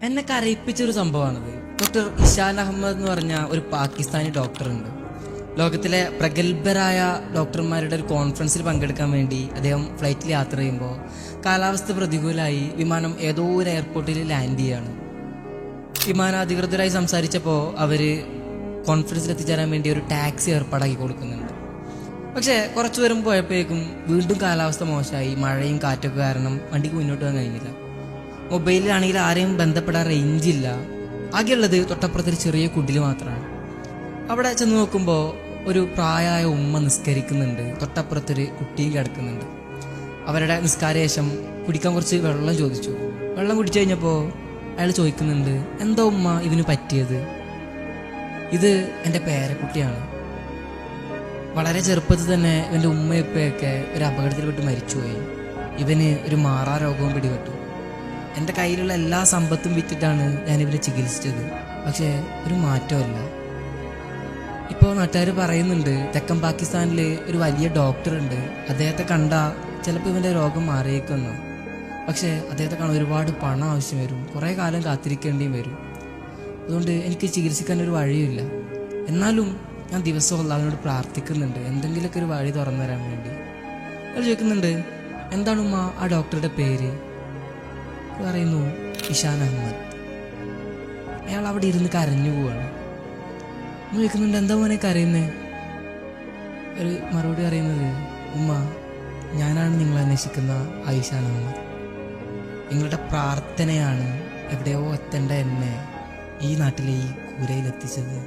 എന്നെ കരയിപ്പിച്ചൊരു സംഭവമാണത്. ഡോക്ടർ ഇഷാൻ അഹമ്മദ് എന്ന് പറഞ്ഞ ഒരു പാകിസ്ഥാനി ഡോക്ടറുണ്ട്. ലോകത്തിലെ പ്രഗത്ഭരായ ഡോക്ടർമാരുടെ ഒരു കോൺഫറൻസിൽ പങ്കെടുക്കാൻ വേണ്ടി അദ്ദേഹം ഫ്ലൈറ്റിൽ യാത്ര ചെയ്യുമ്പോൾ കാലാവസ്ഥ പ്രതികൂലമായി വിമാനം ഏതോ ഒരു എയർപോർട്ടിൽ ലാൻഡ് ചെയ്യാണ്. വിമാനാധികൃതരായി സംസാരിച്ചപ്പോൾ അവർ കോൺഫറൻസിൽ എത്തിച്ചേരാൻ വേണ്ടി ഒരു ടാക്സി ഏർപ്പാടാക്കി കൊടുക്കുന്നുണ്ട്. പക്ഷേ കുറച്ചു ദൂരം പോയപ്പോഴേക്കും വീണ്ടും കാലാവസ്ഥ മോശമായി. മഴയും കാറ്റൊക്കെ കാരണം വണ്ടിക്ക് മുന്നോട്ട് പോകാൻ കഴിഞ്ഞില്ല. മൊബൈലിലാണെങ്കിൽ ആരെയും ബന്ധപ്പെടാൻ റേഞ്ചില്ല. ആകെയുള്ളത് തൊട്ടപ്പുറത്തൊരു ചെറിയ കുടിൽ മാത്രമാണ്. അവിടെ ചെന്ന് നോക്കുമ്പോൾ ഒരു പ്രായമായ ഉമ്മ നിസ്കരിക്കുന്നുണ്ട്. തൊട്ടപ്പുറത്തൊരു കുട്ടിയും കിടക്കുന്നുണ്ട്. അവരുടെ നിസ്കാരശേഷം കുടിക്കാൻ കുറച്ച് വെള്ളം ചോദിച്ചു. വെള്ളം കുടിച്ചു കഴിഞ്ഞപ്പോൾ അയാൾ ചോദിക്കുന്നുണ്ട്, എന്താ ഉമ്മ ഇവന് പറ്റിയത്? ഇത് എൻ്റെ പേരക്കുട്ടിയാണ്. വളരെ ചെറുപ്പത്തിൽ തന്നെ ഇവൻ്റെ ഉമ്മയപ്പൊക്കെ ഒരു അപകടത്തിൽപ്പെട്ട് മരിച്ചുപോയി. ഇവന് ഒരു മാറാ രോഗവും പിടിപെട്ടു. എൻ്റെ കയ്യിലുള്ള എല്ലാ സമ്പത്തും വിറ്റിട്ടാണ് ഞാനിവനെ ചികിത്സിച്ചത്. പക്ഷേ ഒരു മാറ്റമല്ല. ഇപ്പോൾ നാട്ടുകാർ പറയുന്നുണ്ട് തെക്കൻ പാകിസ്ഥാനിൽ ഒരു വലിയ ഡോക്ടറുണ്ട്, അദ്ദേഹത്തെ കണ്ടാൽ ചിലപ്പോൾ ഇവൻ്റെ രോഗം മാറിയേക്കുന്നു. പക്ഷേ അദ്ദേഹത്തെ കാണാൻ ഒരുപാട് പണം ആവശ്യം വരും, കുറേ കാലം കാത്തിരിക്കേണ്ടിയും വരും. അതുകൊണ്ട് എനിക്ക് ചികിത്സിക്കാൻ ഒരു വഴിയില്ല. എന്നാലും ഞാൻ ദിവസവും അള്ളാഹുവിനോട് പ്രാർത്ഥിക്കുന്നുണ്ട് എന്തെങ്കിലുമൊക്കെ ഒരു വഴി തുറന്നു തരാൻ വേണ്ടി. അയാൾ ചോദിക്കുന്നുണ്ട്, എന്താണ് ഉമ്മ ആ ഡോക്ടറുടെ പേര്? പറയുന്നു, ഇഷാൻ അഹമ്മദ്. അയാൾ അവിടെ ഇരുന്ന് കരഞ്ഞു പോവാണ്. ചോദിക്കുന്നുണ്ട്, എന്താ മോനെ കരയുന്നേ? ഒരു മറുപടി പറയുന്നത്, ഉമ്മ, ഞാനാണ് നിങ്ങളെ അന്വേഷിക്കുന്ന ആ ഇഷാൻ അഹമ്മദ്. നിങ്ങളുടെ പ്രാർത്ഥനയാണ് എവിടെയോ എത്തേണ്ട എന്നെ ഈ നാട്ടിലെ ഈ കൂരയിലെത്തിച്ചത്.